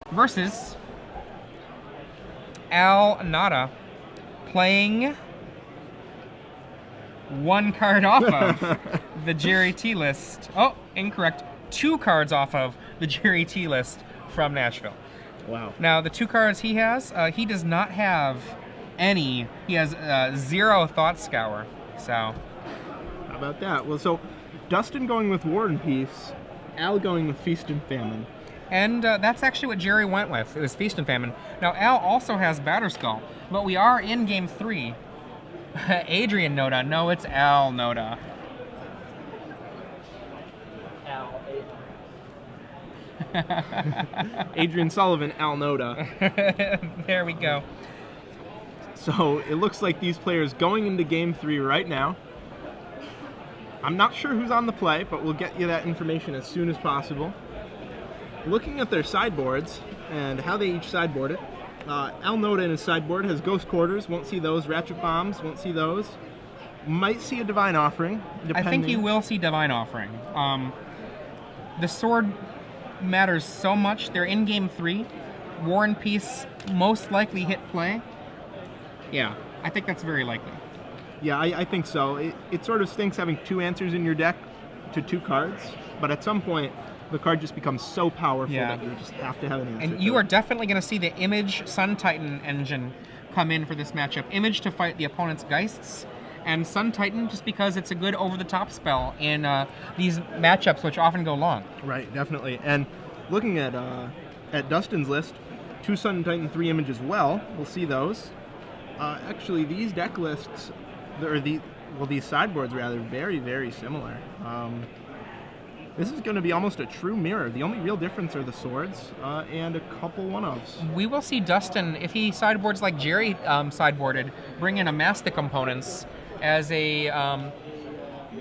versus Notta, playing one card off of the Jerry T list. Oh, incorrect. 2 cards off of the Jerry T list from Nashville. Wow. Now, the 2 cards he has, he does not have any. He has 0 Thought Scour. So, how about that? Well, so Dustin going with War and Peace, Al going with Feast and Famine. and that's actually what Jerry went with. It was Feast and Famine. Now, Al also has Batterskull, but we are in game 3. Adrian Notta. No, it's Al Notta. Adrian Sullivan, Al Notta. There we go. So it looks like these players going into game 3 right now. I'm not sure who's on the play, but we'll get you that information as soon as possible. Looking at their sideboards and how they each sideboard it, Al Notta in his sideboard has Ghost Quarters, won't see those. Ratchet Bombs, won't see those. Might see a Divine Offering, depending. I think you will see Divine Offering. The sword matters so much. They're in game 3. War and Peace most likely hit play. Yeah, I think that's very likely. Yeah, I think so. It sort of stinks having 2 answers in your deck to 2 cards, but at some point, the card just becomes so powerful that you just have to have an answer. And you are definitely going to see the Image Sun Titan engine come in for this matchup. Image to fight the opponent's Geists, and Sun Titan just because it's a good over-the-top spell in these matchups, which often go long. Right, definitely. And looking at Dustin's list, 2 Sun Titan, 3 Image as well. We'll see those. Actually, these deck lists, these sideboards rather, very, very similar. This is going to be almost a true mirror. The only real difference are the swords and a couple one-offs. We will see Dustin, if he sideboards like Jerry sideboarded, bring in Amass the Components as a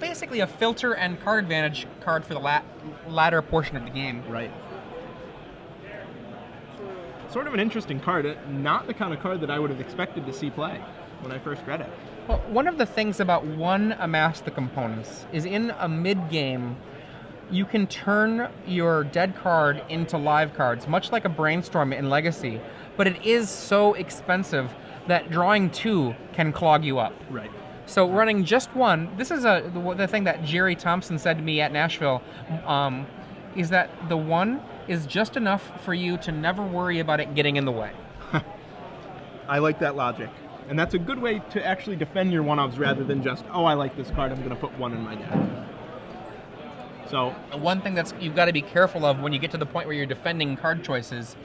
basically a filter and card advantage card for the latter portion of the game. Right. Sort of an interesting card. Not the kind of card that I would have expected to see play when I first read it. Well, one of the things about one Amass the Components is in a mid-game, you can turn your dead card into live cards, much like a Brainstorm in Legacy, but it is so expensive that drawing 2 can clog you up. Right. So running just 1, this is the thing that Jerry Thompson said to me at Nashville, is that the 1 is just enough for you to never worry about it getting in the way. I like that logic. And that's a good way to actually defend your one-offs rather than just, oh, I like this card, I'm going to put 1 in my deck. So one thing that's you've got to be careful of when you get to the point where you're defending card choices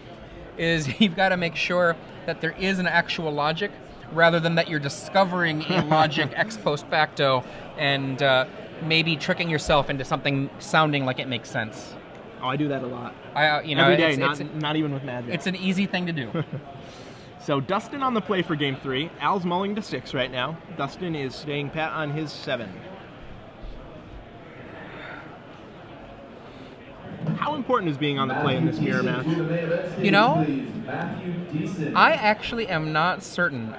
is you've got to make sure that there is an actual logic rather than that you're discovering a logic ex post facto and maybe tricking yourself into something sounding like it makes sense. Oh, I do that a lot. Every day, not even with Magic. It's an easy thing to do. So Dustin on the play for game 3. Al's mulling to 6 right now. Dustin is staying pat on his 7. How important is being on the play in this mirror match? You know, I actually am not certain.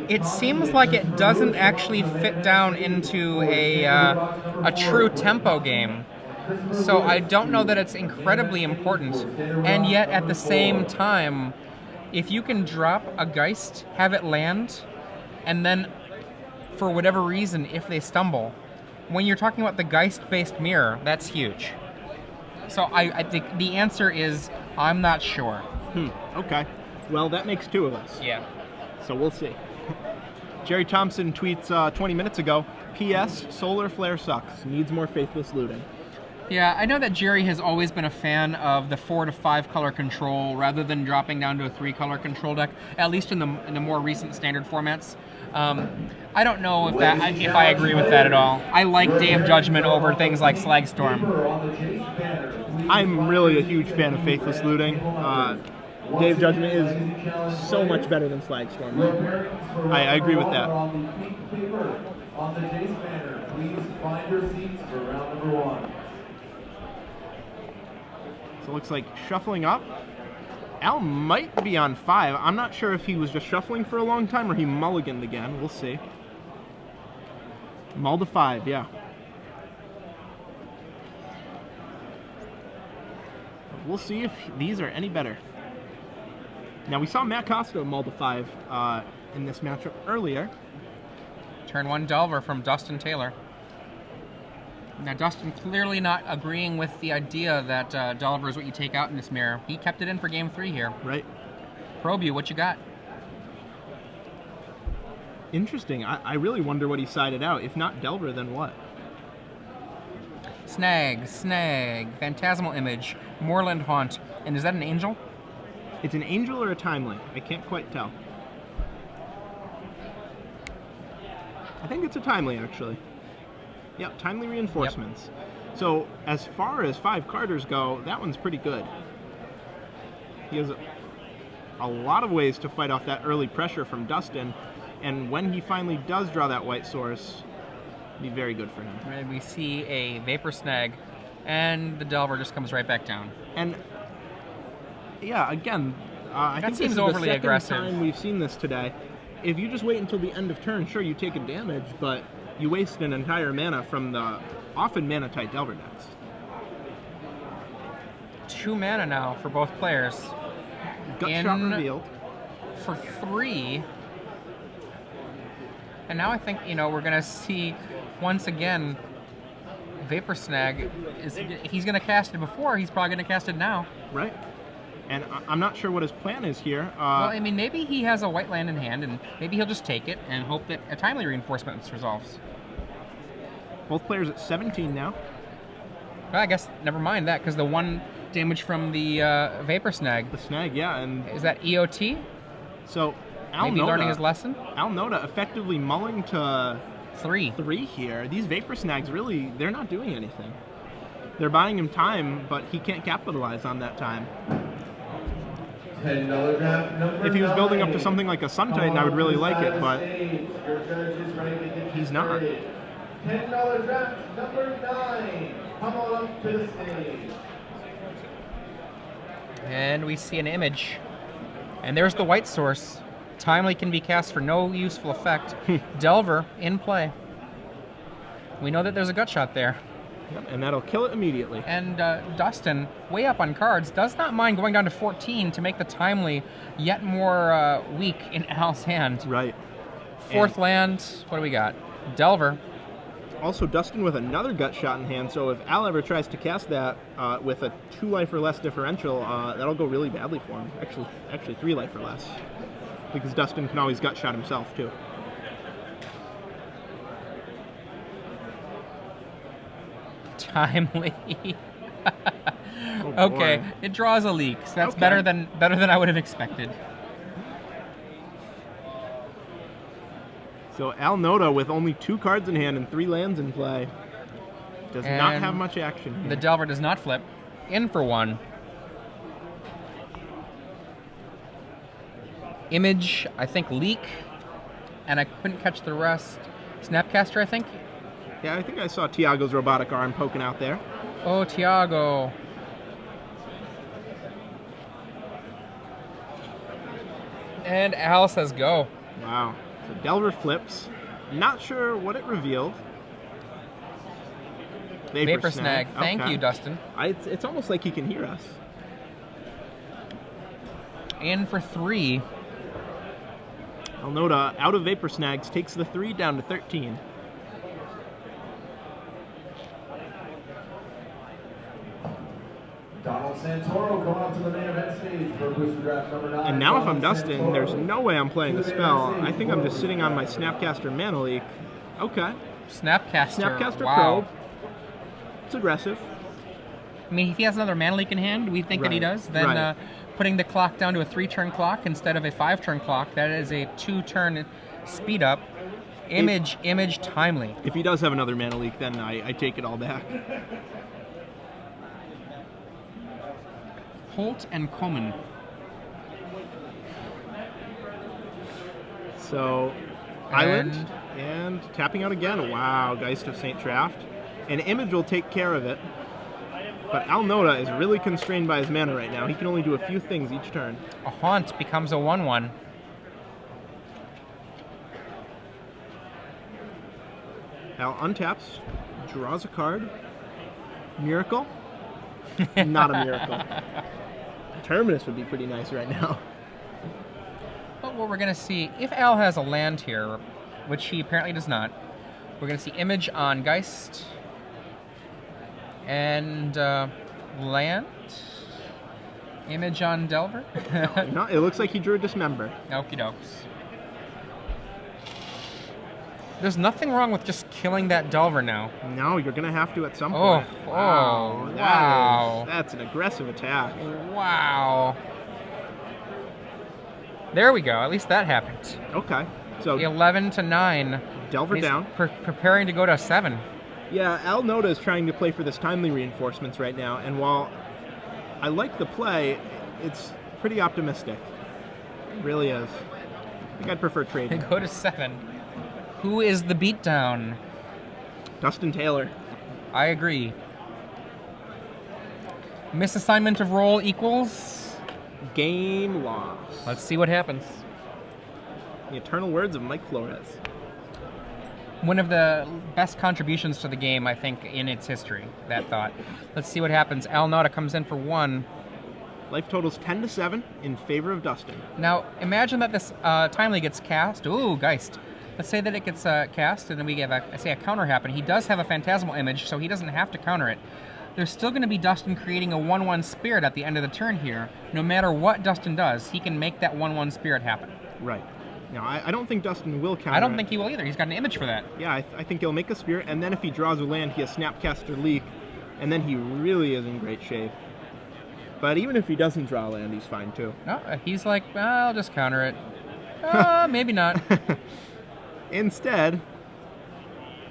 It seems like it doesn't actually fit down into a true tempo game. So I don't know that it's incredibly important. And yet at the same time, if you can drop a Geist, have it land, and then for whatever reason, if they stumble, when you're talking about the Geist-based mirror, that's huge. So I think the answer is I'm not sure. Okay. Well, that makes 2 of us. Yeah. So we'll see. Jerry Thompson tweets 20 minutes ago, P.S. Solar Flare sucks. Needs more Faithless Looting. Yeah, I know that Jerry has always been a fan of the 4 to 5 color control rather than dropping down to a 3 color control deck, at least in the more recent standard formats. I don't know if I agree with that at all. I like Day of Judgment over things like Slagstorm. I'm really a huge fan of Faithless Looting. Day of Judgment is so much better than Slagstorm. I agree with that. On the Chase banner, please find your seats for round number 1. So it looks like shuffling up. Al might be on 5. I'm not sure if he was just shuffling for a long time or he mulliganed again. We'll see. Mull to 5, yeah. we'll see if these are any better. Now, we saw Matt Costa mull the 5 in this matchup earlier. Turn 1 Delver from Dustin Taylor. Now, Dustin clearly not agreeing with the idea that Delver is what you take out in this mirror. He kept it in for game 3 here. Right. Probu, what you got? Interesting. I really wonder what he sided out. If not Delver, then what? Snag, Phantasmal Image, Moorland Haunt. And is that an angel? It's an angel or a timely. I can't quite tell. I think it's a timely, actually. Yep, timely reinforcements. Yep. So as far as 5 carders go, that one's pretty good. He has a lot of ways to fight off that early pressure from Dustin, and when he finally does draw that white source, it'll be very good for him. And we see a Vapor Snag, and the Delver just comes right back down. And yeah, again, I think seems this is overly the second aggressive. time we've seen this today. If you just wait until the end of turn, sure, you take a damage, but you waste an entire mana from the often mana-tight Delver decks. 2 mana now for both players. Gut shot revealed. For 3. And now I think, we're going to see, once again, Vapor Snag, if he's going to cast it before, he's probably going to cast it now. Right. And I'm not sure what his plan is here. Well, I mean, maybe he has a white land in hand, and maybe he'll just take it and hope that a timely reinforcement resolves. Both players at 17 now. Well, I guess, never mind that, because the 1 damage from the Vapor Snag. The Snag, yeah. And is that EOT? So, maybe learning his lesson? Notta effectively mulling to 3 here. These Vapor Snags, really, they're not doing anything. They're buying him time, but he can't capitalize on that time. $10 draft number If he was building up to 9. something like a Sun Titan, I would really like it, but he's not. $10 draft number 9. Come on up to the stage. And we see an image. And there's the white source. Timely can be cast for no useful effect. Delver in play. We know that there's a gut shot there. Yep, and that'll kill it immediately. And Dustin, way up on cards, does not mind going down to 14 to make the timely yet more weak in Al's hand. Right. 4th land, what do we got? Delver. Also, Dustin with another gut shot in hand, so if Al ever tries to cast that with a 2 life or less differential, that'll go really badly for him. Actually 3 life or less. Because Dustin can always gut shot himself, too. Timely. Oh, okay, boy. it draws a leak, so that's Okay. better than I would have expected. So Al Notta with only 2 cards in hand and 3 lands in play does not have much action here. The Delver does not flip. In for 1. Image, I think leak, and I couldn't catch the rest. Snapcaster, I think. Yeah, I think I saw Tiago's robotic arm poking out there. Oh, Tiago. And Al says go. Wow. So Delver flips. Not sure what it revealed. Vapor Snag. Thank Okay. you, Dustin. It's almost like he can hear us. In for 3. Al Notta, out of Vapor Snags, takes the 3 down to 13. Donald Santoro going up to the main event stage for booster draft number 9. And now if I'm Donald Dustin, Santoro. there's no way I'm playing a spell. I think I'm just sitting on my Snapcaster Mana Leak. Okay. Snapcaster. Snapcaster Wow. Probe. It's aggressive. I mean, if he has another mana leak in hand, we think that he Right, does, then right. Putting the clock down to a 3-turn clock instead of a 5-turn clock, that is a 2-turn speed up. Image timely. If he does have another Mana Leak, then I take it all back. Holt and Coleman. So, Island, and tapping out again. Wow, Geist of St. Traft. An Image will take care of it. But Al Notta is really constrained by his mana right now. He can only do a few things each turn. A Haunt becomes a 1/1. Al untaps, draws a card. Miracle. Not a miracle. Terminus would be pretty nice right now. But what we're going to see, if Al has a land here, which he apparently does not, we're going to see image on Geist and land. Image on Delver. No, it looks like he drew a Dismember. Okie dokes. There's nothing wrong with just killing that Delver now. No, you're going to have to at some Oh, point. oh, wow. That's an aggressive attack. Wow. There we go. At least that happened. Okay. So 11 to 9. Delver He's down. Preparing to go to 7. Yeah, Al Notta is trying to play for this timely reinforcements right now, and while I like the play, it's pretty optimistic. It really is. I think I'd prefer trading. Go to 7. Who is the beatdown? Dustin Taylor. I agree. Misassignment of role equals? Game loss. Let's see what happens. The eternal words of Mike Flores. One of the best contributions to the game, I think, in its history, that thought. Let's see what happens. Al Notta comes in for 1. Life totals 10 to 7 in favor of Dustin. Now, imagine that this timely gets cast. Ooh, Geist. Let's say that it gets cast, and then we get a counter happen. He does have a Phantasmal image, so he doesn't have to counter it. There's still going to be Dustin creating a 1/1 Spirit at the end of the turn here. No matter what Dustin does, he can make that 1/1 Spirit happen. Right. Now, I don't think Dustin will counter I don't it. think he will either. He's got an image for that. Yeah, I think he'll make a Spirit, and then if he draws a land, he has Snapcaster Leak, and then he really is in great shape. But even if he doesn't draw a land, he's fine too. No, he's like, I'll just counter it. Maybe not. Instead,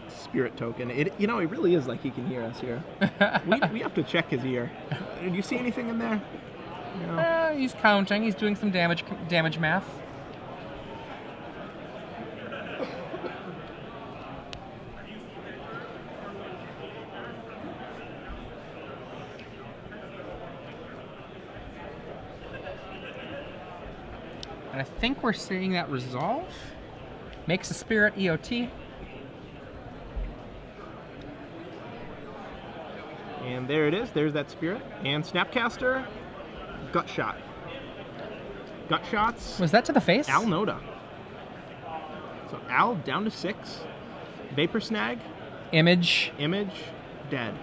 Spirit Token. It really is like he can hear us here. we have to check his ear. Did you see anything in there? No. He's counting. He's doing some damage math. And I think we're seeing that resolve. Makes a Spirit EOT. And there it is. There's that Spirit. And Snapcaster, Gut Shot. Gut Shots. Was that to the face? Al Notta. So Al down to 6. Vapor Snag. Image. Image. Dead.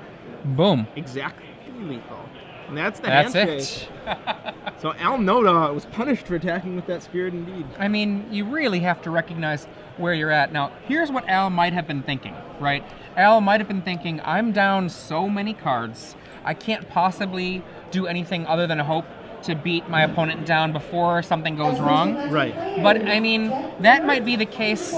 Boom. Exactly lethal. And that's the That's handshake. it. So Al Notta was punished for attacking with that Spirit indeed. I mean, you really have to recognize where you're at. Now, here's what Al might have been thinking, right? Al might have been thinking, I'm down so many cards, I can't possibly do anything other than hope to beat my opponent down before something goes wrong. Right. But, I mean, that might be the case